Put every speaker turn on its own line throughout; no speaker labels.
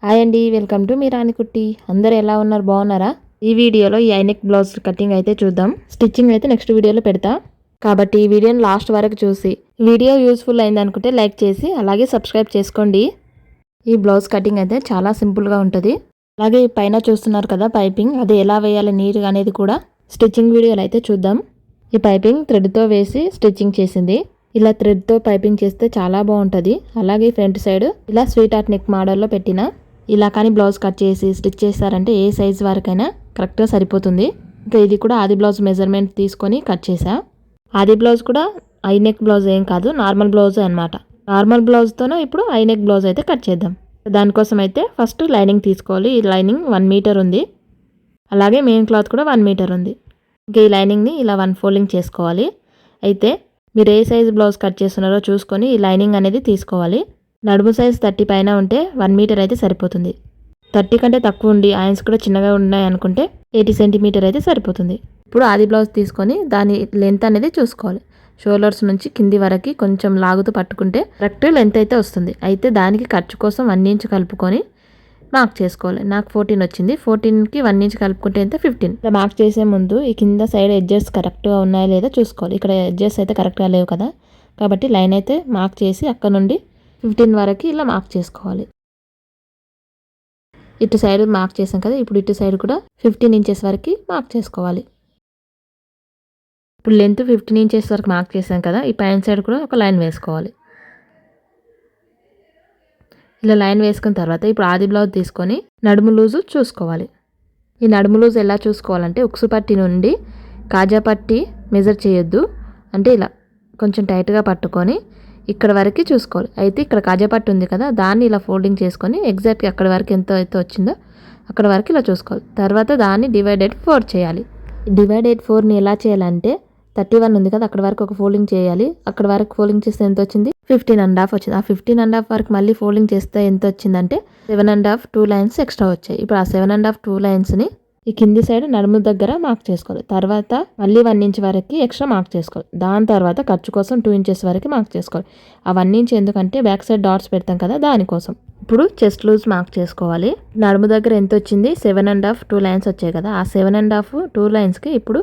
Hi అండి, welcome to me రాణికుట్టి. అందరూ ఎలా ఉన్నారు, బాగున్నారా? ఈ వీడియోలో ఈ ఐనెక్ బ్లౌజ్ కటింగ్ అయితే చూద్దాం. స్టిచ్చింగ్ అయితే నెక్స్ట్ వీడియోలో పెడతా, కాబట్టి ఈ వీడియోని లాస్ట్ వరకు చూసి వీడియో యూస్ఫుల్ అయింది అనుకుంటే లైక్ చేసి అలాగే సబ్స్క్రైబ్ చేసుకోండి. ఈ బ్లౌజ్ కటింగ్ అయితే చాలా సింపుల్గా ఉంటుంది. అలాగే పైన చూస్తున్నారు కదా పైపింగ్, అది ఎలా వేయాలి నీట్గా అనేది కూడా స్టిచ్చింగ్ వీడియోలో అయితే చూద్దాం. ఈ పైపింగ్ థ్రెడ్తో వేసి స్టిచ్చింగ్ చేసింది. ఇలా థ్రెడ్తో పైపింగ్ చేస్తే చాలా బాగుంటుంది. అలాగే ఫ్రంట్ సైడ్ ఇలా స్వీట్ ఆర్ట్ నెక్ మోడల్లో పెట్టిన ఇలా కానీ బ్లౌజ్ కట్ చేసి స్టిచ్ చేస్తారంటే ఏ సైజ్ వరకైనా కరెక్ట్గా సరిపోతుంది. ఇంకా ఇది కూడా ఆది బ్లౌజ్ మెజర్మెంట్ తీసుకొని కట్ చేసా. ఆది బ్లౌజ్ కూడా ఐనెక్ బ్లౌజ్ ఏం కాదు, నార్మల్ బ్లౌజ్ అనమాట. నార్మల్ బ్లౌజ్తోనే ఇప్పుడు ఐనెక్ బ్లౌజ్ అయితే కట్ చేద్దాం. దానికోసం అయితే ఫస్ట్ లైనింగ్ తీసుకోవాలి. ఈ లైనింగ్ 1 మీటర్ ఉంది. అలాగే మెయిన్ క్లాత్ కూడా 1 మీటర్ ఉంది. ఇంకా ఈ లైనింగ్ని ఇలా 1 ఫోల్డింగ్ చేసుకోవాలి. అయితే మీరు ఏ సైజ్ బ్లౌజ్ కట్ చేస్తున్నారో చూసుకొని ఈ లైనింగ్ అనేది తీసుకోవాలి. నడుము సైజ్ 30 పైన ఉంటే 1 మీటర్ అయితే సరిపోతుంది. 30 కంటే తక్కువ ఉండి ఆయన్స్ కూడా చిన్నగా ఉన్నాయి అనుకుంటే 80 సెంటీమీటర్ అయితే సరిపోతుంది. ఇప్పుడు ఆది బ్లౌజ్ తీసుకొని దాని లెంత్ అనేది చూసుకోవాలి. షోల్డర్స్ నుంచి కింది వరకు కొంచెం లాగుతూ పట్టుకుంటే కరెక్ట్ లెంత్ అయితే వస్తుంది. అయితే దానికి ఖర్చు కోసం 1 ఇంచ్ కలుపుకొని మార్క్ చేసుకోవాలి. నాకు 14 వచ్చింది. 14కి 1 ఇంచ్ కలుపుకుంటే ఎంత 15. ఇలా మార్క్ చేసే ముందు ఈ కింద సైడ్ ఎడ్జెస్ కరెక్ట్గా ఉన్నాయా లేదా చూసుకోవాలి. ఇక్కడ ఎడ్జెస్ అయితే కరెక్ట్గా లేవు కదా, కాబట్టి లైన్ అయితే మార్క్ చేసి అక్కడ నుండి 15 వరకు ఇలా మార్క్ చేసుకోవాలి. ఇటు సైడ్ మార్క్ చేసాం కదా, ఇప్పుడు ఇటు సైడ్ కూడా 15 ఇంచెస్ వరకు మార్క్ చేసుకోవాలి. ఇప్పుడు లెంత్ 15 ఇంచెస్ వరకు మార్క్ చేసాం కదా, ఈ పైన సైడ్ కూడా ఒక లైన్ వేసుకోవాలి. ఇలా లైన్ వేసుకున్న తర్వాత ఇప్పుడు ఆది బ్లౌజ్ తీసుకొని నడుము లూజు చూసుకోవాలి. ఈ నడుము లూజ్ ఎలా చూసుకోవాలంటే ఉక్సు పట్టి నుండి కాజా పట్టి మెజర్ చేయొద్దు. అంటే ఇలా కొంచెం టైట్గా పట్టుకొని ఇక్కడ వరకు చూసుకోవాలి. అయితే ఇక్కడ కాజాపట్టు ఉంది కదా, దాన్ని ఇలా ఫోల్డింగ్ చేసుకొని ఎగ్జాక్ట్గా అక్కడ వరకు ఎంత అయితే వచ్చిందో అక్కడ వరకు ఇలా చూసుకోవాలి. తర్వాత దాన్ని డివైడెడ్ 4 చేయాలి. డివైడెడ్ 4ని ఎలా చేయాలంటే 31 ఉంది కదా, అక్కడ వరకు ఒక ఫోల్డింగ్ చేయాలి. అక్కడ వరకు ఫోల్డింగ్ చేస్తే ఎంత వచ్చింది 15.5 వచ్చింది. ఆ 15.5 వరకు మళ్ళీ ఫోల్డింగ్ చేస్తే ఎంత వచ్చిందంటే 7.5 2 లైన్స్ ఎక్స్ట్రా వచ్చాయి. ఇప్పుడు ఆ 7.5 2 లైన్స్ని ఈ కింది సైడ్ నడుము దగ్గర మార్క్ చేసుకోవాలి. తర్వాత మళ్ళీ 1 ఇంచ్ వరకు ఎక్స్ట్రా మార్క్ చేసుకోవాలి. దాని తర్వాత ఖర్చు కోసం 2 ఇంచెస్ వరకు మార్క్ చేసుకోవాలి. ఆ 1 ఇంచ్ ఎందుకంటే బ్యాక్ సైడ్ డాట్స్ పెడతాం కదా, దానికోసం. ఇప్పుడు చెస్ట్ లూజ్ మార్క్ చేసుకోవాలి. నడుము దగ్గర ఎంత వచ్చింది 7.5 2 లైన్స్ వచ్చాయి కదా, ఆ 7.5 2 లైన్స్కి ఇప్పుడు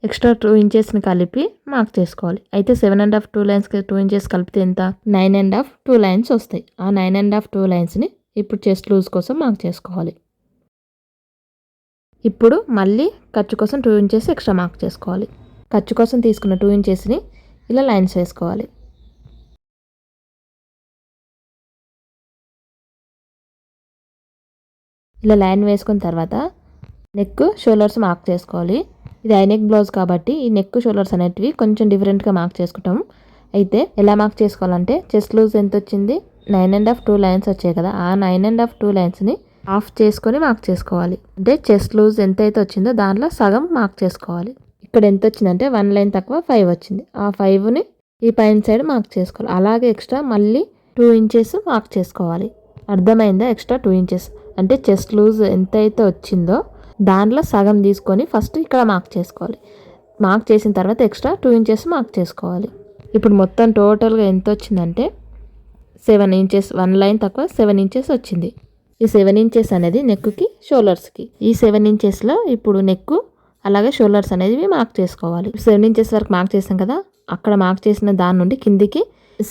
ఎక్స్ట్రా 2 ఇంచెస్ని కలిపి మార్క్ చేసుకోవాలి. అయితే 7.5 2 లైన్స్కి 2 ఇంచెస్ కలిపితే ఎంత 9.5 2 లైన్స్ వస్తాయి. ఆ 9.5 2 లైన్స్ని ఇప్పుడు చెస్ట్ లూజ్ కోసం మార్క్ చేసుకోవాలి. ఇప్పుడు మళ్ళీ ఖర్చు కోసం 2 ఇంచెస్ ఎక్స్ట్రా మార్క్ చేసుకోవాలి. ఖర్చు కోసం తీసుకున్న 2 ఇంచెస్ని ఇలా లైన్స్ వేసుకోవాలి. ఇలా లైన్ వేసుకున్న తర్వాత నెక్ షోల్డర్స్ మార్క్ చేసుకోవాలి. ఇది ఐనెక్ బ్లౌజ్ కాబట్టి ఈ నెక్ షోల్డర్స్ అనేటివి కొంచెం డిఫరెంట్గా మార్క్ చేసుకుంటాం. అయితే ఎలా మార్క్ చేసుకోవాలంటే చెస్ట్ లూజ్ ఎంత వచ్చింది 9.5 2 లైన్స్ వచ్చాయి కదా, ఆ 9.5 2 లైన్స్ని ఆఫ్ చేసుకొని మార్క్ చేసుకోవాలి. అంటే చెస్ట్ లూజ్ ఎంత అయితే వచ్చిందో దాంట్లో సగం మార్క్ చేసుకోవాలి. ఇక్కడ ఎంత వచ్చిందంటే 1 లైన్ తక్కువ 5 వచ్చింది. ఆ 5ని ఈ పైన సైడ్ మార్క్ చేసుకోవాలి. అలాగే ఎక్స్ట్రా మళ్ళీ 2 ఇంచెస్ మార్క్ చేసుకోవాలి. అర్థమైందా? ఎక్స్ట్రా 2 ఇంచెస్ అంటే చెస్ట్ లూజ్ ఎంత అయితే వచ్చిందో దాంట్లో సగం తీసుకొని ఫస్ట్ ఇక్కడ మార్క్ చేసుకోవాలి. మార్క్ చేసిన తర్వాత ఎక్స్ట్రా 2 ఇంచెస్ మార్క్ చేసుకోవాలి. ఇప్పుడు మొత్తం టోటల్గా ఎంత వచ్చిందంటే 7 ఇంచెస్, 1 లైన్ తక్కువ 7 ఇంచెస్ వచ్చింది. ఈ 7 ఇంచెస్ అనేది నెక్కి షోల్డర్స్కి. ఈ 7 ఇంచెస్లో ఇప్పుడు నెక్ అలాగే షోల్డర్స్ అనేది మార్క్ చేసుకోవాలి. 7 ఇంచెస్ వరకు మార్క్ చేసాం కదా, అక్కడ మార్క్ చేసిన దాని నుండి కిందికి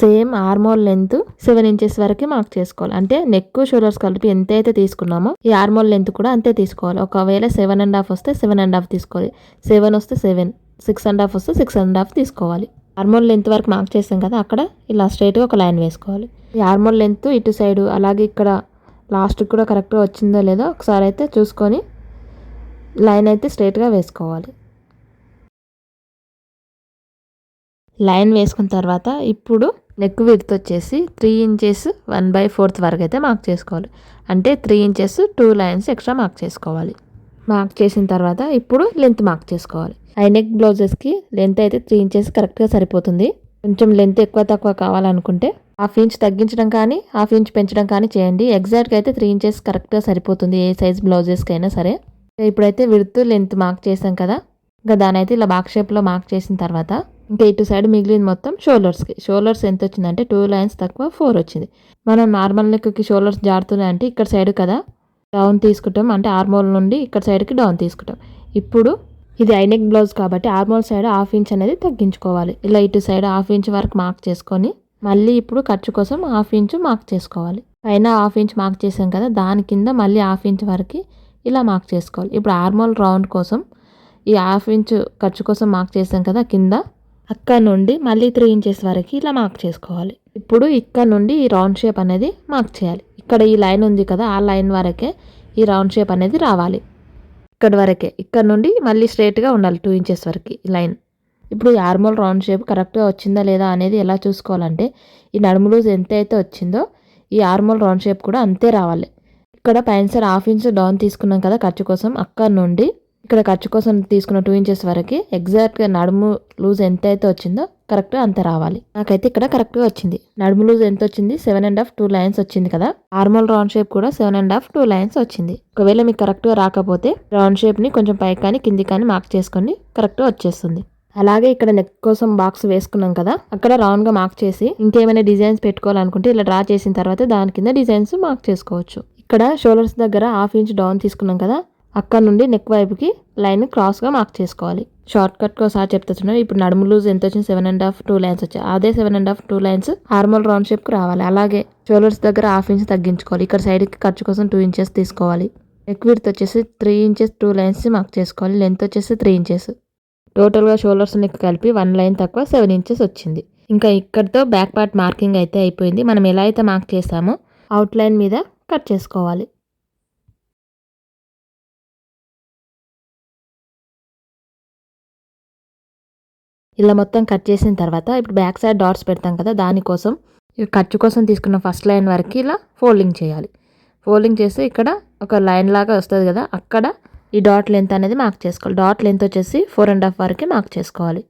సేమ్ ఆర్మోల్ లెంత్ 7 ఇంచెస్ వరకు మార్క్ చేసుకోవాలి. అంటే నెక్ షోల్డర్స్ కలిపి ఎంత అయితే తీసుకున్నామో ఈ ఆర్మోల్ లెంత్ కూడా అంతే తీసుకోవాలి. ఒకవేళ 7.5 వస్తే 7.5 తీసుకోవాలి, 7 వస్తే 7, 6.5 వస్తే 6.5 తీసుకోవాలి. ఆర్మోల్ లెంత్ వరకు మార్క్ చేసాం కదా, అక్కడ ఇలా స్ట్రైట్గా ఒక లైన్ వేసుకోవాలి. ఈ ఆర్మోల్ లెంత్ ఇటు సైడు అలాగే ఇక్కడ లాస్ట్కి కూడా కరెక్ట్గా వచ్చిందో లేదో ఒకసారి అయితే చూసుకొని లైన్ అయితే స్ట్రైట్గా వేసుకోవాలి. లైన్ వేసుకున్న తర్వాత ఇప్పుడు నెక్ విడ్త్ వచ్చేసి 3 ఇంచెస్ 1/4 వరకు అయితే మార్క్ చేసుకోవాలి. అంటే 3 ఇంచెస్ 2 లైన్స్ ఎక్స్ట్రా మార్క్ చేసుకోవాలి. మార్క్ చేసిన తర్వాత ఇప్పుడు లెంత్ మార్క్ చేసుకోవాలి. ఐనెక్ బ్లౌజెస్కి లెంత్ అయితే 3 ఇంచెస్ కరెక్ట్గా సరిపోతుంది. కొంచెం లెంత్ ఎక్కువ తక్కువ కావాలనుకుంటే 1/2 ఇంచ్ తగ్గించడం కానీ 1/2 ఇంచ్ పెంచడం కానీ చేయండి. ఎగ్జాక్ట్గా అయితే 3 ఇంచెస్ కరెక్ట్గా సరిపోతుంది ఏ సైజ్ బ్లౌజెస్కి అయినా సరే. ఇప్పుడైతే విడ్త్ లెంత్ మార్క్ చేసాం కదా, ఇంకా దాని అయితే ఇలా బాక్స్ షేప్లో మార్క్ చేసిన తర్వాత ఇంకా ఇటు సైడ్ మిగిలింది మొత్తం షోల్డర్స్కి. షోల్డర్స్ ఎంత వచ్చిందంటే 2 లైన్స్ తక్కువ 4 వచ్చింది. మనం నార్మల్ నెక్కి షోల్డర్స్ జారుతున్నాయి అంటే ఇక్కడ సైడ్ కదా డౌన్ తీసుకుంటాం, అంటే ఆర్మోల్ నుండి ఇక్కడ సైడ్కి డౌన్ తీసుకుంటాం. ఇప్పుడు ఇది ఐనెక్ బ్లౌజ్ కాబట్టి ఆర్మోల్ సైడ్ 1/2 ఇంచ్ అనేది తగ్గించుకోవాలి. ఇలా ఇటు సైడ్ 1/2 ఇంచ్ వరకు మార్క్ చేసుకొని మళ్ళీ ఇప్పుడు ఖర్చు కోసం 1/2 ఇంచ్ మార్క్ చేసుకోవాలి. పైన 1/2 ఇంచ్ మార్క్ చేసాం కదా, దాని కింద మళ్ళీ 1/2 ఇంచ్ వరకు ఇలా మార్క్ చేసుకోవాలి. ఇప్పుడు ఆర్మోల్ రౌండ్ కోసం ఈ 1/2 ఇంచ్ ఖర్చు కోసం మార్క్ చేసాం కదా కింద, అక్కడ నుండి మళ్ళీ 3 ఇంచెస్ వరకు ఇలా మార్క్ చేసుకోవాలి. ఇప్పుడు ఇక్కడ నుండి ఈ రౌండ్ షేప్ అనేది మార్క్ చేయాలి. ఇక్కడ ఈ లైన్ ఉంది కదా, ఆ లైన్ వరకే ఈ రౌండ్ షేప్ అనేది రావాలి. ఇక్కడ వరకే, ఇక్కడ నుండి మళ్ళీ స్ట్రైట్గా ఉండాలి 2 ఇంచెస్ వరకు ఈ లైన్. ఇప్పుడు ఈ ఆర్మోల్ రౌండ్ షేప్ కరెక్ట్గా వచ్చిందా లేదా అనేది ఎలా చూసుకోవాలంటే, ఈ నడుము లూజ్ ఎంత అయితే వచ్చిందో ఈ ఆర్మోల్ రౌండ్ షేప్ కూడా అంతే రావాలి. ఇక్కడ పైన సైడ్ 1/2 ఇంచ్ డౌన్ తీసుకున్నాం కదా ఖర్చు కోసం, అక్కడ నుండి ఇక్కడ ఖర్చు కోసం తీసుకున్న 2 ఇంచెస్ వరకు ఎగ్జాక్ట్గా నడుము లూజ్ ఎంత అయితే వచ్చిందో కరెక్ట్గా అంతే రావాలి. నాకైతే ఇక్కడ కరెక్ట్గా వచ్చింది. నడుము లూజ్ ఎంత వచ్చింది, 7.5 2 లైన్స్ వచ్చింది కదా. ఆర్మోల్ రౌండ్ షేప్ కూడా 7.5 2 లైన్స్ వచ్చింది. ఒకవేళ మీకు కరెక్ట్గా రాకపోతే రౌండ్ షేప్ని కొంచెం పైకి కానీ కింది కానీ మార్క్ చేసుకొని కరెక్ట్గా వచ్చేస్తుంది. అలాగే ఇక్కడ నెక్ కోసం బాక్స్ వేసుకున్నాం కదా, అక్కడ రౌండ్గా మార్క్ చేసి ఇంకేమైనా డిజైన్స్ పెట్టుకోవాలనుకుంటే ఇలా డ్రా చేసిన తర్వాత దాని కింద డిజైన్స్ మార్క్ చేసుకోవచ్చు. ఇక్కడ షోల్డర్స్ దగ్గర 1/2 ఇంచ్ డౌన్ తీసుకున్నాం కదా, అక్కడ నుండి నెక్ వైపుకి లైన్ క్రాస్గా మార్క్ చేసుకోవాలి. షార్ట్ కట్ ఒకసారి చెప్తున్నాను. ఇప్పుడు నడుము లూజ్ ఎంత వచ్చింది, 7.5 2 లైన్స్ వచ్చాయి. అదే 7.5 2 లైన్స్ ఆర్మోల్ రౌండ్ షేప్కి రావాలి. అలాగే షోల్డర్స్ దగ్గర 1/2 ఇంచ్ తగ్గించుకోవాలి. ఇక్కడ సైడ్కి ఖర్చు కోసం 2 ఇంచెస్ తీసుకోవాలి. నెక్ విడ్త్ వచ్చేసి 3 ఇంచెస్ 2 లైన్స్ మార్క్ చేసుకోవాలి. లెంత్ వచ్చేసి 3 ఇంచెస్. టోటల్గా షోల్డర్స్ నెక్ కలిపి 1 లైన్ తక్కువ 7 ఇంచెస్ వచ్చింది. ఇంకా ఇక్కడితో బ్యాక్ పార్ట్ మార్కింగ్ అయితే అయిపోయింది. మనం ఎలా అయితే మార్క్ చేసామో అవుట్ లైన్ మీద కట్ చేసుకోవాలి. ఇలా మొత్తం కట్ చేసిన తర్వాత ఇప్పుడు బ్యాక్ సైడ్ డాట్స్ పెడతాం కదా, దానికోసం ఖర్చు కోసం తీసుకున్న ఫస్ట్ లైన్ వరకు ఇలా ఫోల్డింగ్ చేయాలి. ఫోల్డింగ్ చేసి ఇక్కడ ఒక లైన్ లాగా వస్తుంది కదా, అక్కడ ఈ డాట్ లెంత్ అనేది మార్క్ చేసుకోవాలి. డాట్ లెంత్ వచ్చేసి 4.5 వరకు మార్క్ చేసుకోవాలి.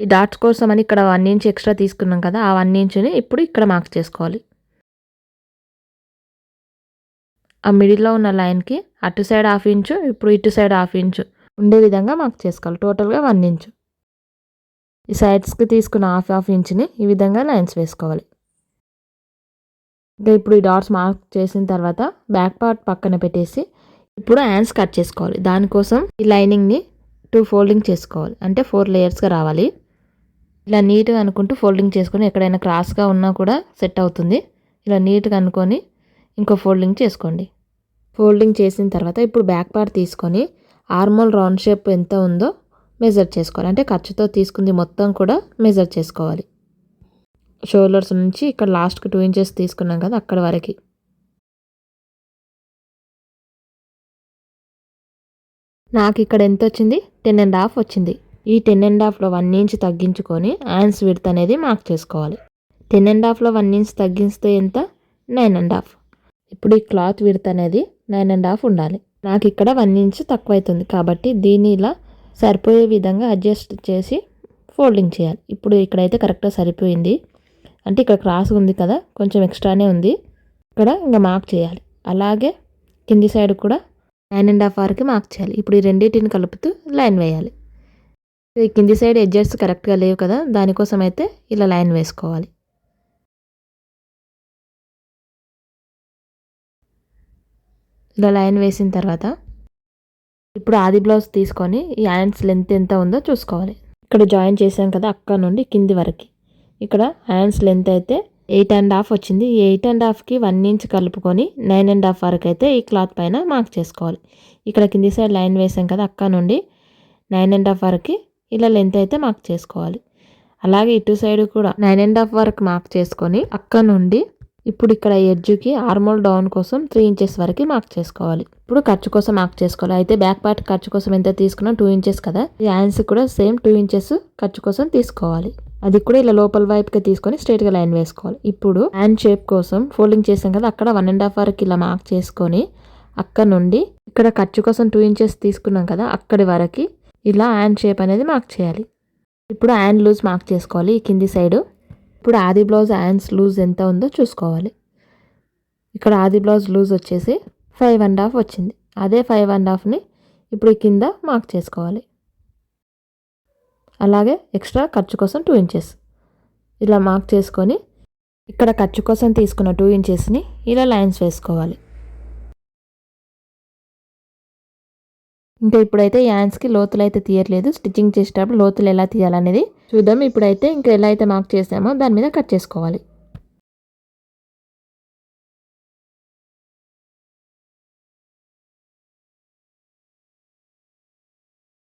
ఈ డాట్స్ కోసం అని ఇక్కడ 1 ఇంచ్ ఎక్స్ట్రా తీసుకున్నాం కదా, ఆ 1 ఇంచుని ఇప్పుడు ఇక్కడ మార్క్ చేసుకోవాలి. ఆ మిడిల్లో ఉన్న లైన్కి అటు సైడ్ 1/2 ఇంచు, ఇప్పుడు ఇటు సైడ్ 1/2 ఇంచు ఉండే విధంగా మార్క్ చేసుకోవాలి. టోటల్గా 1 ఇంచు. ఈ సైడ్స్కి తీసుకున్న 1/2 ఇంచుని ఈ విధంగా లైన్స్ వేసుకోవాలి. ఇంకా ఇప్పుడు ఈ డాట్స్ మార్క్ చేసిన తర్వాత బ్యాక్ పార్ట్ పక్కన పెట్టేసి ఇప్పుడు హ్యాండ్స్ కట్ చేసుకోవాలి. దానికోసం ఈ లైనింగ్ని 2 ఫోల్డింగ్ చేసుకోవాలి, అంటే 4 లేయర్స్గా రావాలి. ఇలా నీట్గా అనుకుంటూ ఫోల్డింగ్ చేసుకొని ఎక్కడైనా క్రాస్గా ఉన్నా కూడా సెట్ అవుతుంది. ఇలా నీట్గా అనుకొని ఇంకో ఫోల్డింగ్ చేసుకోండి. ఫోల్డింగ్ చేసిన తర్వాత ఇప్పుడు బ్యాక్ పార్ట్ తీసుకొని ఆర్మోల్ రౌండ్ షేప్ ఎంత ఉందో మెజర్ చేసుకోవాలి. అంటే ఖర్చుతో తీసుకుంది మొత్తం కూడా మెజర్ చేసుకోవాలి. షోల్డర్స్ నుంచి ఇక్కడ లాస్ట్కి 2 ఇంచెస్ తీసుకున్నాం కదా, అక్కడ వరకు. నాకు ఇక్కడ ఎంత వచ్చింది, 10.5 వచ్చింది. ఈ 10.5లో 1 ఇంచ్ తగ్గించుకొని హ్యాండ్స్ విడ్త్ అనేది మార్క్ చేసుకోవాలి. 10.5లో 1 ఇంచ్ తగ్గిస్తే ఎంత, 9.5. ఇప్పుడు ఈ క్లాత్ విడ్త్ అనేది 9.5 ఉండాలి. నాకు ఇక్కడ 1 ఇంచ్ తక్కువ అవుతుంది కాబట్టి దీన్ని ఇలా సరిపోయే విధంగా అడ్జస్ట్ చేసి ఫోల్డింగ్ చేయాలి. ఇప్పుడు ఇక్కడైతే కరెక్ట్గా సరిపోయింది. అంటే ఇక్కడ క్రాస్ ఉంది కదా, కొంచెం ఎక్స్ట్రానే ఉంది, ఇక్కడ ఇంకా మార్క్ చేయాలి. అలాగే కింది సైడ్ కూడా 9.5 వరకు మార్క్ చేయాలి. ఇప్పుడు ఈ రెండింటిని కలుపుతూ లైన్ వేయాలి. ఈ కింది సైడ్ ఎడ్జెస్ కరెక్ట్గా లేవు కదా, దానికోసం అయితే ఇలా లైన్ వేసుకోవాలి. ఇలా లైన్ వేసిన తర్వాత ఇప్పుడు ఆది బ్లౌజ్ తీసుకొని ఈ హ్యాండ్స్ లెంత్ ఎంత ఉందో చూసుకోవాలి. ఇక్కడ జాయిన్ చేసాం కదా, అక్కడ నుండి కింది వరకు ఇక్కడ హ్యాండ్స్ లెంత్ అయితే 8.5 వచ్చింది. ఈ 8.5కి 1 ఇంచ్ కలుపుకొని 9.5 వరకు అయితే ఈ క్లాత్ పైన మార్క్ చేసుకోవాలి. ఇక్కడ కింది సైడ్ లైన్ వేసాం కదా, అక్కడ నుండి 9.5 వరకు ఇలా లెంత్ అయితే మార్క్ చేసుకోవాలి. అలాగే ఇటు సైడ్ కూడా 9.5 వరకు మార్క్ చేసుకొని అక్కడ నుండి ఇప్పుడు ఇక్కడ ఎడ్జ్కి ఆర్మోల్ డౌన్ కోసం 3 ఇంచెస్ వరకు మార్క్ చేసుకోవాలి. ఇప్పుడు ఖర్చు కోసం మార్క్ చేసుకోవాలి. అయితే బ్యాక్ పార్ట్ ఖర్చు కోసం ఎంత తీసుకున్నా 2 ఇంచెస్ కదా, ఈ హ్యాండ్స్ కూడా సేమ్ 2 ఇంచెస్ ఖర్చు కోసం తీసుకోవాలి. అది కూడా ఇలా లోపల వైపుగా తీసుకొని స్ట్రైట్గా లైన్ వేసుకోవాలి. ఇప్పుడు హ్యాండ్ షేప్ కోసం ఫోల్డింగ్ చేసాం కదా, అక్కడ 1.5 వరకు ఇలా మార్క్ చేసుకొని అక్కడ నుండి ఇక్కడ ఖర్చు కోసం 2 ఇంచెస్ తీసుకున్నాం కదా, అక్కడి వరకు ఇలా హ్యాండ్ షేప్ అనేది మార్క్ చేయాలి. ఇప్పుడు హ్యాండ్ లూజ్ మార్క్ చేసుకోవాలి ఈ కింది సైడు. ఇప్పుడు ఆది బ్లౌజ్ హ్యాండ్స్ లూజ్ ఎంత ఉందో చూసుకోవాలి. ఇక్కడ ఆది బ్లౌజ్ లూజ్ వచ్చేసి 5.5 వచ్చింది. అదే 5.5ని ఇప్పుడు కింద మార్క్ చేసుకోవాలి. అలాగే ఎక్స్ట్రా ఖర్చు కోసం 2 ఇంచెస్ ఇలా మార్క్ చేసుకొని ఇక్కడ ఖర్చు కోసం తీసుకున్న 2 ఇంచెస్ని ఇలా లైన్స్ వేసుకోవాలి. ఇంకా ఇప్పుడైతే హ్యాండ్స్కి లోతులు అయితే తీయట్లేదు. స్టిచ్చింగ్ చేసేటప్పుడు లోతులు ఎలా తీయాలనేది చూద్దాం. ఇప్పుడైతే ఇంకా ఎలా అయితే మార్క్ చేసామో దాని మీద కట్ చేసుకోవాలి.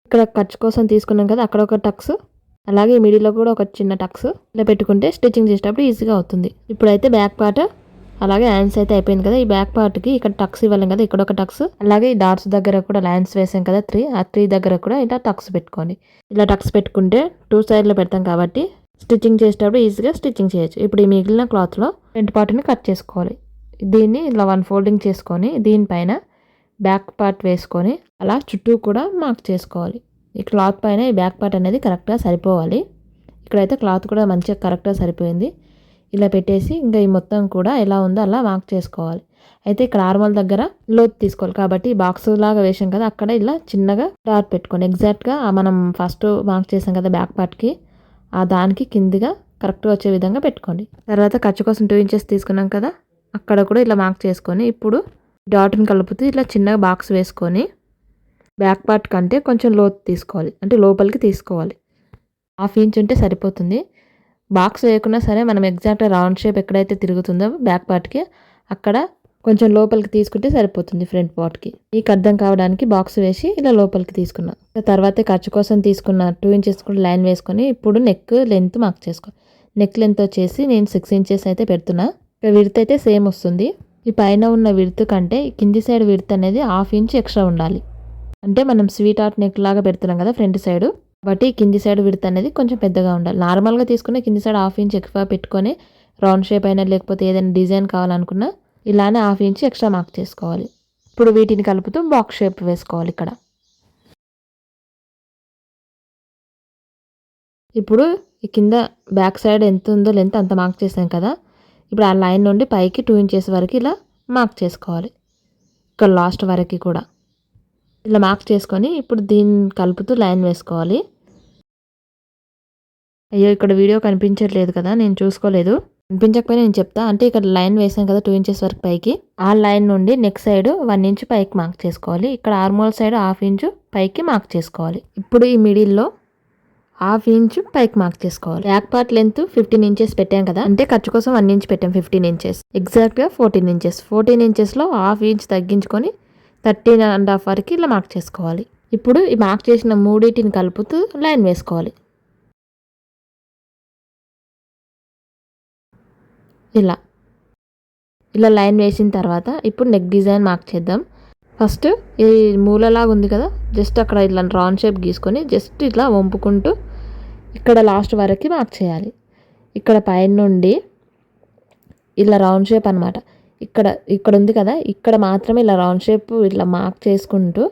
ఇక్కడ ఖర్చు కోసం తీసుకున్నాం కదా, అక్కడ ఒక టక్స్, అలాగే మిడిల్లో కూడా ఒక చిన్న టక్స్ ఇలా పెట్టుకుంటే స్టిచ్చింగ్ చేసేటప్పుడు ఈజీగా అవుతుంది. ఇప్పుడైతే బ్యాక్ పార్ట్ అలాగే హ్యాండ్స్ అయితే అయిపోయింది కదా. ఈ బ్యాక్ పార్ట్కి ఇక్కడ టక్స్ ఇవ్వాలి కదా, ఇక్కడ ఒక టక్స్, అలాగే ఈ డాట్స్ దగ్గర కూడా లైన్స్ వేసాం కదా 3, ఆ 3 దగ్గర కూడా ఇలా టక్స్ పెట్టుకోండి. ఇలా టక్స్ పెట్టుకుంటే 2 సైడ్లో పెడతాం కాబట్టి స్టిచ్చింగ్ చేసేటప్పుడు ఈజీగా స్టిచ్చింగ్ చేయొచ్చు. ఇప్పుడు ఈ మిగిలిన క్లాత్లో ఫ్రంట్ పార్ట్ని కట్ చేసుకోవాలి. దీన్ని ఇలా 1 ఫోల్డింగ్ చేసుకొని దీనిపైన బ్యాక్ పార్ట్ వేసుకొని అలా చుట్టూ కూడా మార్క్ చేసుకోవాలి. ఈ క్లాత్ పైన ఈ బ్యాక్ పార్ట్ అనేది కరెక్ట్గా సరిపోవాలి. ఇక్కడైతే క్లాత్ కూడా మంచిగా కరెక్ట్గా సరిపోయింది. ఇలా పెట్టేసి ఇంకా ఈ మొత్తం కూడా ఎలా ఉందో అలా మార్క్ చేసుకోవాలి. అయితే ఇక్కడ ఆర్మల్ దగ్గర లోతు తీసుకోవాలి కాబట్టి బాక్స్ లాగా వేసాం కదా, అక్కడ ఇలా చిన్నగా డాట్ పెట్టుకోండి. ఎగ్జాక్ట్గా మనం ఫస్ట్ మార్క్ చేసాం కదా బ్యాక్ పార్ట్కి, ఆ దానికి కిందిగా కరెక్ట్గా వచ్చే విధంగా పెట్టుకోండి. తర్వాత ఖర్చు కోసం 2 ఇంచెస్ తీసుకున్నాం కదా, అక్కడ కూడా ఇలా మార్క్ చేసుకొని ఇప్పుడు డాట్ని కలుపుతూ ఇట్లా చిన్నగా బాక్స్ వేసుకొని బ్యాక్ పార్ట్ కంటే కొంచెం లోతు తీసుకోవాలి, అంటే లోపలికి తీసుకోవాలి. 1/2 ఇంచ్ ఉంటే సరిపోతుంది. బాక్స్ వేయకున్నా సరే మనం ఎగ్జాక్ట్గా రౌండ్ షేప్ ఎక్కడైతే తిరుగుతుందో బ్యాక్ పార్ట్కి అక్కడ కొంచెం లోపలికి తీసుకుంటే సరిపోతుంది ఫ్రంట్ పార్ట్కి. మీకు అర్థం కావడానికి బాక్స్ వేసి ఇలా లోపలికి తీసుకున్నాం. తర్వాత ఖర్చు కోసం తీసుకున్న 2 ఇంచెస్ కూడా లైన్ వేసుకొని ఇప్పుడు నెక్ లెంత్ మార్క్ చేసుకోవాలి. నెక్ లెంత్ వచ్చేసి నేను 6 ఇంచెస్ అయితే పెడుతున్నా. విడ్త్ అయితే సేమ్ వస్తుంది. ఈ పైన ఉన్న విడ్త్ కంటే కింది సైడ్ విడ్త్ అనేది 1/2 ఇంచ్ ఎక్స్ట్రా ఉండాలి. అంటే మనం స్వీట్ ఆర్ట్ నెక్ లాగా పెడుతున్నాం కదా ఫ్రంట్ సైడ్, కాబట్టి కింది సైడ్ విడ్త్ అనేది కొంచెం పెద్దగా ఉండాలి. నార్మల్గా తీసుకునే కింది సైడ్ 1/2 ఇంచ్ ఎక్కువ పెట్టుకొని రౌండ్ షేప్ అయినా లేకపోతే ఏదైనా డిజైన్ కావాలనుకున్నా ఇలానే 1/2 ఇంచ్ ఎక్స్ట్రా మార్క్ చేసుకోవాలి. ఇప్పుడు వీటిని కలుపుతూ బాక్స్ షేప్ వేసుకోవాలి. ఇక్కడ ఇప్పుడు ఈ కింద బ్యాక్ సైడ్ ఎంత ఉందో లెంత్ అంత మార్క్ చేసాం కదా, ఇప్పుడు ఆ లైన్ నుండి పైకి 2 ఇంచెస్ వరకు ఇలా మార్క్ చేసుకోవాలి. ఇక్కడ లాస్ట్ వరకు కూడా ఇలా మార్క్ చేసుకొని ఇప్పుడు దీన్ని కలుపుతూ లైన్ వేసుకోవాలి. అయ్యో ఇక్కడ వీడియో కనిపించట్లేదు కదా, నేను చూసుకోలేదు. కనిపించకపోయినా నేను చెప్తా. అంటే ఇక్కడ లైన్ వేసాను కదా 2 ఇంచెస్ వరకు పైకి, ఆ లైన్ నుండి నెక్ సైడ్ 1 ఇంచ్ పైకి మార్క్ చేసుకోవాలి. ఇక్కడ ఆర్మోల్ సైడ్ 1/2 ఇంచ్ పైకి మార్క్ చేసుకోవాలి. ఇప్పుడు ఈ మిడిల్లో 1/2 ఇంచ్ పైకి మార్క్ చేసుకోవాలి. బ్యాక్ పార్ట్ లెంత్ 15 ఇంచెస్ పెట్టాం కదా, అంటే ఖర్చు కోసం 1 ఇంచ్ పెట్టాం. 15 ఇంచెస్ ఎగ్జాక్ట్గా 14 ఇంచెస్. 14 ఇంచెస్లో 1/2 ఇంచ్ తగ్గించుకొని 13.5 వరకు ఇలా మార్క్ చేసుకోవాలి. ఇప్పుడు ఈ మార్క్ చేసిన మూడింటిని కలుపుతూ లైన్ వేసుకోవాలి. ఇలా ఇలా లైన్ వేసిన తర్వాత ఇప్పుడు నెక్ డిజైన్ మార్క్ చేద్దాం. ఫస్ట్ ఈ మూలలాగా ఉంది కదా, జస్ట్ అక్కడ ఇట్లా రౌండ్ షేప్ గీసుకొని జస్ట్ ఇట్లా వంపుకుంటూ ఇక్కడ లాస్ట్ వరకు మార్క్ చేయాలి. ఇక్కడ పైన నుండి ఇలా రౌండ్ షేప్ అనమాట, ఇక్కడ ఉంది కదా, ఇక్కడ మాత్రమే ఇలా రౌండ్ షేప్ ఇట్లా మార్క్ చేసుకుంటూ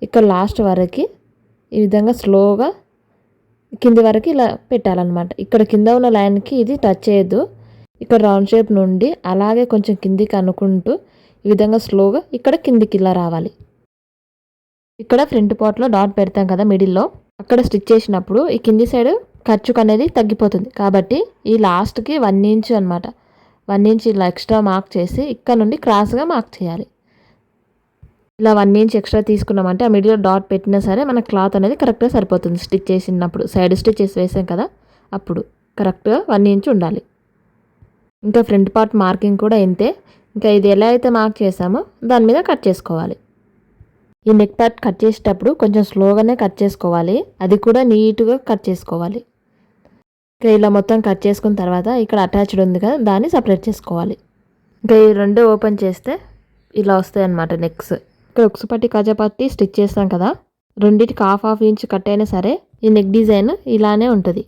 ఇక్కడ లాస్ట్ వరకు ఈ విధంగా స్లోగా కింది వరకు ఇలా పెట్టాలన్నమాట. ఇక్కడ కింద ఉన్న లైన్కి ఇది టచ్ చేయొద్దు. ఇక్కడ రౌండ్ షేప్ నుండి అలాగే కొంచెం కిందికి అనుకుంటూ ఈ విధంగా స్లోగా ఇక్కడ కిందికి ఇలా రావాలి. ఇక్కడ ఫ్రంట్ పార్ట్లో డాట్ పెడతాం కదా మిడిల్లో, అక్కడ స్టిచ్ చేసినప్పుడు ఈ కింది సైడ్ ఖర్చుకు అనేది తగ్గిపోతుంది. కాబట్టి ఈ లాస్ట్కి 1 ఇంచ్ అనమాట, 1 ఇంచ్ ఇలా ఎక్స్ట్రా మార్క్ చేసి ఇక్కడ నుండి క్రాస్గా మార్క్ చేయాలి. ఇలా 1 ఇంచ్ ఎక్స్ట్రా తీసుకున్నామంటే ఆ మిడిల్లో డాట్ పెట్టినా సరే మన క్లాత్ అనేది కరెక్ట్గా సరిపోతుంది. స్టిచ్ చేసినప్పుడు సైడ్ స్టిచెస్ వేసాం కదా, అప్పుడు కరెక్ట్గా 1 ఇంచ్ ఉండాలి. ఇంకా ఫ్రంట్ పార్ట్ మార్కింగ్ కూడా ఇంతే. ఇంకా ఇది ఎలా అయితే మార్క్ చేసామో దాని మీద కట్ చేసుకోవాలి. ఈ నెక్ పార్ట్ కట్ చేసేటప్పుడు కొంచెం స్లోగానే కట్ చేసుకోవాలి, అది కూడా నీట్గా కట్ చేసుకోవాలి. ఇంకా ఇలా మొత్తం కట్ చేసుకున్న తర్వాత ఇక్కడ అటాచ్డ్ ఉంది కదా, దాన్ని సపరేట్ చేసుకోవాలి. ఇంకా ఈ రెండు ఓపెన్ చేస్తే ఇలా వస్తాయి అన్నమాట నెక్స్. ఇక్కడ ఉక్సు పట్టి కాజా పట్టి స్టిచ్ చేస్తాం కదా, రెండింటికి 1/2 ఇంచ్ కట్ అయినా సరే ఈ నెక్ డిజైన్ ఇలానే ఉంటుంది.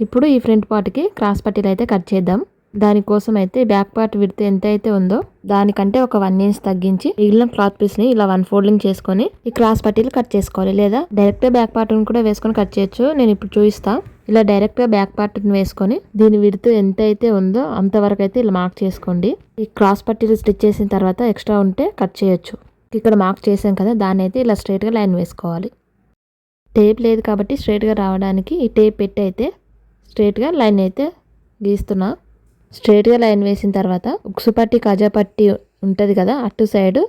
ఇప్పుడు ఈ ఫ్రంట్ పార్ట్కి క్రాస్ పట్టీలు అయితే కట్ చేద్దాం. దానికోసం అయితే బ్యాక్ పార్ట్ విడ్త్ ఎంత అయితే ఉందో దానికంటే ఒక 1 ఇంచ్ తగ్గించి మిగిలిన క్లాత్ పీస్ని ఇలా 1 ఫోల్డింగ్ చేసుకొని ఈ క్రాస్ పట్టీలు కట్ చేసుకోవాలి. లేదా డైరెక్ట్గా బ్యాక్ పార్ట్ని కూడా వేసుకొని కట్ చేయొచ్చు, నేను ఇప్పుడు చూపిస్తా. ఇలా డైరెక్ట్గా బ్యాక్ పార్ట్ని వేసుకొని దీని విడ్త్ ఎంత అయితే ఉందో అంతవరకు అయితే ఇలా మార్క్ చేసుకోండి. ఈ క్రాస్ పట్టీలు స్టిచ్ చేసిన తర్వాత ఎక్స్ట్రా ఉంటే కట్ చేయొచ్చు. ఇక్కడ మార్క్ చేసాం కదా, దాన్ని అయితే ఇలా స్ట్రైట్గా లైన్ వేసుకోవాలి. టేప్ లేదు కాబట్టి స్ట్రైట్గా రావడానికి ఈ టేప్ పెట్టి అయితే స్ట్రైట్గా లైన్ అయితే గీస్తున్నా. స్ట్రైట్గా లైన్ వేసిన తర్వాత ఉక్సు పట్టి కాజా పట్టి ఉంటుంది కదా, అటు సైడు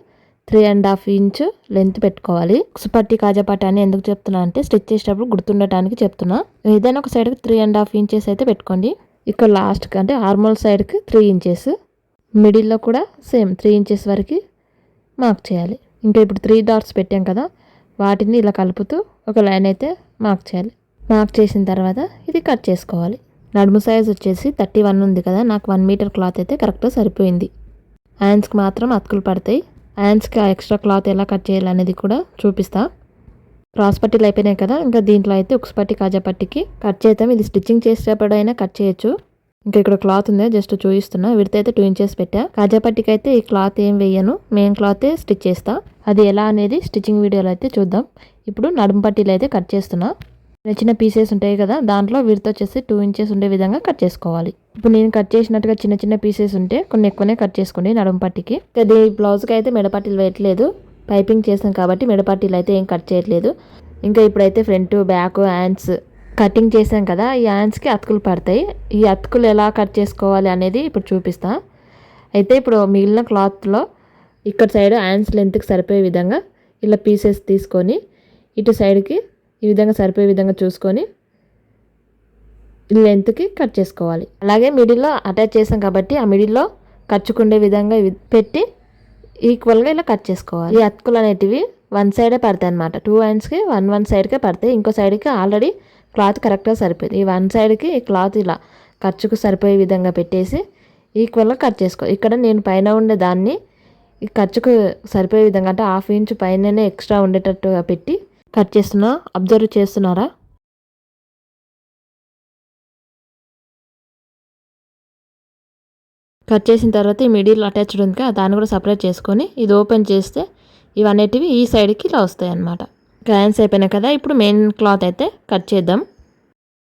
3.5 ఇంచ్ లెంత్ పెట్టుకోవాలి. ఉక్సు పట్టి కాజా పట్టి అని ఎందుకు చెప్తున్నా అంటే స్టిచ్ చేసేటప్పుడు గుర్తుండటానికి చెప్తున్నా. ఏదైనా ఒక సైడ్కి 3.5 ఇంచెస్ అయితే పెట్టుకోండి. ఇక్కడ లాస్ట్కి అంటే ఆర్మోల్ సైడ్కి 3 ఇంచెస్, మిడిల్లో కూడా సేమ్ 3 ఇంచెస్ వరకు మార్క్ చేయాలి. ఇంకా ఇప్పుడు 3 డాట్స్ పెట్టాం కదా, వాటిని ఇలా కలుపుతూ ఒక లైన్ అయితే మార్క్ చేయాలి. మార్క్ చేసిన తర్వాత ఇది కట్ చేసుకోవాలి. నడుము సైజ్ వచ్చేసి 31 ఉంది కదా, నాకు 1 మీటర్ క్లాత్ అయితే కరెక్ట్గా సరిపోయింది. హ్యాండ్స్కి మాత్రం అతుకులు పడతాయి. హ్యాండ్స్కి ఆ ఎక్స్ట్రా క్లాత్ ఎలా కట్ చేయాలి అనేది కూడా చూపిస్తా. క్రాస్ పట్టీలు అయిపోయినాయి కదా, ఇంకా దీంట్లో అయితే ఉక్సు పట్టి కాజా పట్టికి కట్ చేద్దాం. ఇది స్టిచ్చింగ్ చేసేటప్పుడైనా కట్ చేయొచ్చు. ఇంకా ఇక్కడ క్లాత్ ఉంది, జస్ట్ చూపిస్తున్నా. విడత అయితే 2 ఇంచెస్ పెట్టా. కాజా పట్టికి అయితే ఈ క్లాత్ ఏం వేయను, మెయిన్ క్లాతే స్టిచ్ చేస్తా. అది ఎలా అనేది స్టిచ్చింగ్ వీడియోలో అయితే చూద్దాం. ఇప్పుడు నడుము పట్టీలు అయితే కట్ చేస్తున్నా. చిన్న పీసెస్ ఉంటాయి కదా, దాంట్లో విడత వచ్చేసి 2 ఇంచెస్ ఉండే విధంగా కట్ చేసుకోవాలి. ఇప్పుడు నేను కట్ చేసినట్టుగా చిన్న చిన్న పీసెస్ ఉంటే కొన్ని ఎక్కువనే కట్ చేసుకోండి నడుము పట్టికి. అది బ్లౌజ్కి అయితే మెడపట్టీలు వేయట్లేదు, పైపింగ్ చేసాం కాబట్టి మెడపట్టీలు అయితే ఏం కట్ చేయట్లేదు. ఇంకా ఇప్పుడైతే ఫ్రంట్ బ్యాక్ హ్యాండ్స్ కటింగ్ చేసాం కదా, ఈ హ్యాండ్స్కి అతుకులు పడతాయి. ఈ అతుకులు ఎలా కట్ చేసుకోవాలి అనేది ఇప్పుడు చూపిస్తా. అయితే ఇప్పుడు మిగిలిన క్లాత్లో ఇక్కడ సైడ్ హ్యాండ్స్ లెంత్కి సరిపోయే విధంగా ఇలా పీసెస్ తీసుకొని ఇటు సైడ్కి ఈ విధంగా సరిపోయే విధంగా చూసుకొని లెంత్కి కట్ చేసుకోవాలి. అలాగే మిడిల్లో అటాచ్ చేసాం కాబట్టి ఆ మిడిల్లో ఖర్చుకుండే విధంగా పెట్టి ఈక్వల్గా ఇలా కట్ చేసుకోవాలి. ఈ అతుకులు అనేటివి 1 సైడే పడతాయి అనమాట. 2 హ్యాండ్స్కి 1 సైడ్కే పడతాయి. ఇంకో సైడ్కి ఆల్రెడీ క్లాత్ కరెక్ట్గా సరిపోయింది. ఈ 1 సైడ్కి ఈ క్లాత్ ఇలా ఖర్చుకు సరిపోయే విధంగా పెట్టేసి ఈక్వల్గా కట్ చేసుకో. ఇక్కడ నేను పైన ఉండే దాన్ని ఈ ఖర్చుకు సరిపోయే విధంగా అంటే 1/2 ఇంచ్ పైననే ఎక్స్ట్రా ఉండేటట్టుగా పెట్టి కట్ చేస్తున్నా. అబ్జర్వ్ చేస్తున్నారా? కట్ చేసిన తర్వాత ఈ మిడిల్ అటాచ్డ్ ఉంది కదా, దాన్ని కూడా సపరేట్ చేసుకొని ఇది ఓపెన్ చేస్తే ఇవన్నిటివి ఈ సైడ్కి ఇలా వస్తాయి అన్నమాట. హ్యాండ్స్ అయిపోయినాయి కదా, ఇప్పుడు మెయిన్ క్లాత్ అయితే కట్ చేద్దాం.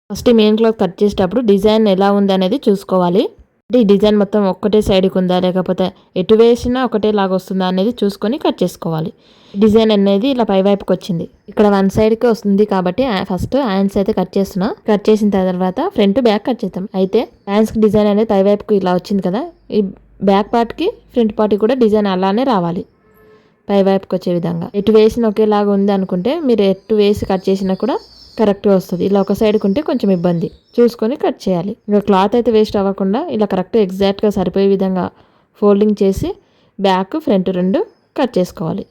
ఫస్ట్ మెయిన్ క్లాత్ కట్ చేసేటప్పుడు డిజైన్ ఎలా ఉంది అనేది చూసుకోవాలి. అంటే ఈ డిజైన్ మొత్తం ఒక్కటే సైడ్కి ఉందా లేకపోతే ఎటు వేసినా ఒకటే లాగా వస్తుందా అనేది చూసుకొని కట్ చేసుకోవాలి. డిజైన్ అనేది ఇలా పై వైపుకి వచ్చింది, ఇక్కడ 1 సైడ్కి వస్తుంది కాబట్టి ఫస్ట్ హ్యాండ్స్ అయితే కట్ చేస్తున్నా. కట్ చేసిన తర్వాత ఫ్రంట్ బ్యాక్ కట్ చేద్దాం. అయితే హ్యాండ్స్కి డిజైన్ అనేది పై వైపుకి ఇలా వచ్చింది కదా, ఈ బ్యాక్ పార్ట్కి ఫ్రంట్ పార్ట్కి కూడా డిజైన్ అలానే రావాలి, పై వైపుకి వచ్చే విధంగా. ఎటు వేసిన ఒకేలాగా ఉంది అనుకుంటే మీరు ఎటు వేసి కట్ చేసినా కూడా కరెక్ట్గా వస్తుంది. ఇలా ఒక సైడ్కి ఉంటే కొంచెం ఇబ్బంది, చూసుకొని కట్ చేయాలి. ఇంకా క్లాత్ అయితే వేస్ట్ అవ్వకుండా ఇలా కరెక్ట్ ఎగ్జాక్ట్గా సరిపోయే విధంగా ఫోల్డింగ్ చేసి బ్యాక్ ఫ్రంట్ 2 కట్ చేసుకోవాలి.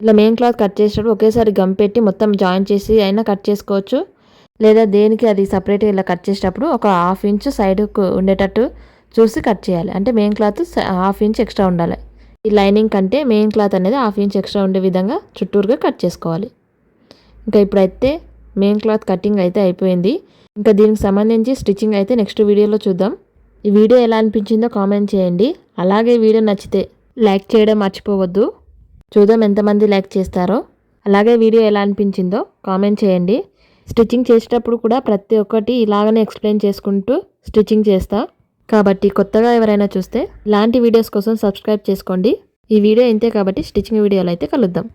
ఇలా మెయిన్ క్లాత్ కట్ చేసేటప్పుడు ఒకేసారి గమ్ పెట్టి మొత్తం జాయిన్ చేసి అయినా కట్ చేసుకోవచ్చు, లేదా దేనికి అది సపరేట్గా ఇలా కట్ చేసేటప్పుడు ఒక 1/2 ఇంచ్ సైడ్కు ఉండేటట్టు చూసి కట్ చేయాలి. అంటే మెయిన్ క్లాత్ 1/2 ఇంచ్ ఎక్స్ట్రా ఉండాలి. ఈ లైనింగ్ కంటే మెయిన్ క్లాత్ అనేది 1/2 ఇంచ్ ఎక్స్ట్రా ఉండే విధంగా చుట్టూరుగా కట్ చేసుకోవాలి. ఇంకా ఇప్పుడైతే మెయిన్ క్లాత్ కటింగ్ అయితే అయిపోయింది. ఇంకా దీనికి సంబంధించి స్టిచ్చింగ్ అయితే నెక్స్ట్ వీడియోలో చూద్దాం. ఈ వీడియో ఎలా అనిపించిందో కామెంట్ చేయండి. అలాగే వీడియో నచ్చితే లైక్ చేయడం మర్చిపోవద్దు. చూద్దాం ఎంతమంది లైక్ చేస్తారో. అలాగే వీడియో ఎలా అనిపించిందో కామెంట్ చేయండి. స్టిచ్చింగ్ చేసేటప్పుడు కూడా ప్రతి ఒక్కటి ఇలాగనే ఎక్స్ప్లెయిన్ చేసుకుంటూ స్టిచ్చింగ్ చేస్తా కాబట్టి కొత్తగా ఎవరైనా చూస్తే ఇలాంటి వీడియోస్ కోసం సబ్స్క్రైబ్ చేసుకోండి. ఈ వీడియో ఇంతే కాబట్టి స్టిచ్చింగ్ వీడియోలో అయితే కలుద్దాం.